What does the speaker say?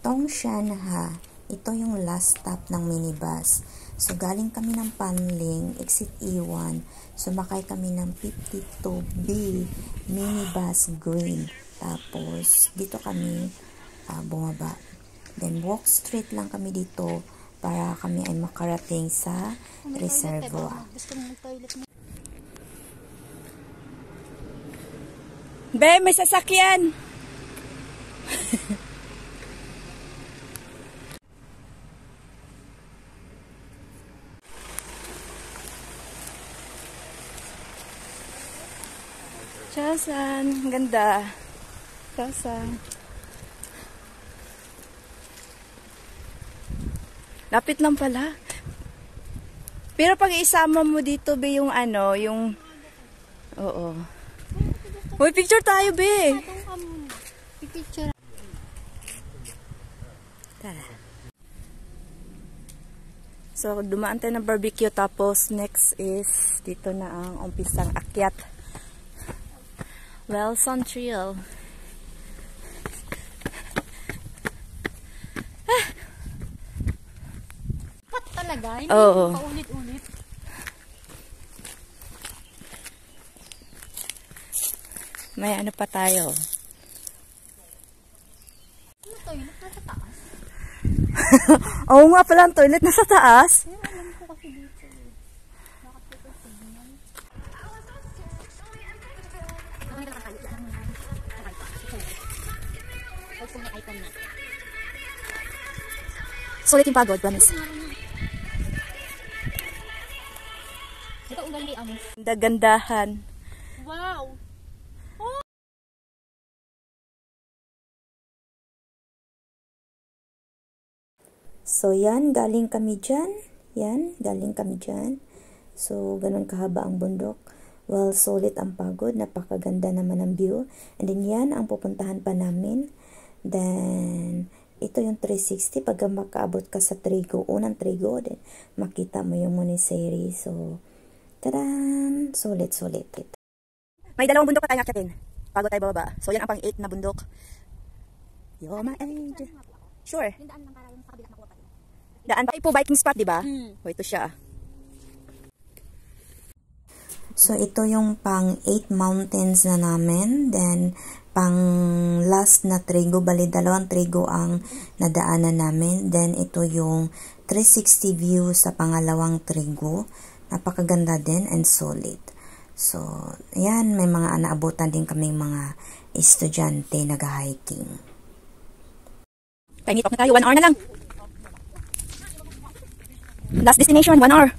Tongshan-ha. Ito yung last stop ng minibus. So, galing kami ng Panling, exit E1. Sumakay kami ng 52B minibus green. Tapos, dito kami bumaba. Then, walk straight lang kami dito para kami ay makarating sa reservoir. Be, may sasakyan! Chasan, ganda. Chasan. Lapit lang pala. Pero pag isama mo dito, be, yung ano, yung... Oo. Uy, picture tayo, be. Picture. Tara. So, dumaan tayo ng barbecue, tapos next is dito na ang umpisang akyat. Wilson Trail. Pat talaga? Hindi Oo. paulit-ulit. May ano pa tayo. Ano toilet na sa taas? Oo nga pala, ang toilet na sa taas. Pero alam ko kasi dito eh. Bakit dito signal? Sulit yung pagod, promise. Ito ang galing ang... Gandahan. Wow! So, yan, galing kami dyan. Yan, galing kami dyan. So, ganun kahaba ang bundok. Well, solid ang pagod. Napakaganda naman ang view. And then, yan ang pupuntahan pa namin. Then, ito yung 360. Pag makaabot ka sa Trigo, unang Trigo, then makita mo yung Monastery. So, tadan! Solid. May dalawang bundok pa tayo nakyatin. Bago tayo bababa. So, yan ang pang 8 na bundok. Yo, my age. Sure. Yung daan lang para yung sa kabila makuha pa rin. Daan pa po biking spot, di ba? O, ito siya. So, ito yung pang 8 mountains na namin. Then, pang last na Trigo. Bali, dalawang Trigo ang nadaanan namin. Then, ito yung 360 view sa pangalawang Trigo. Napakaganda din and solid. So, ayan, may mga naabutan din kaming mga estudyante nag-hiking. Tiny talk na tayo, 1 hour na lang. Last destination, 1 hour.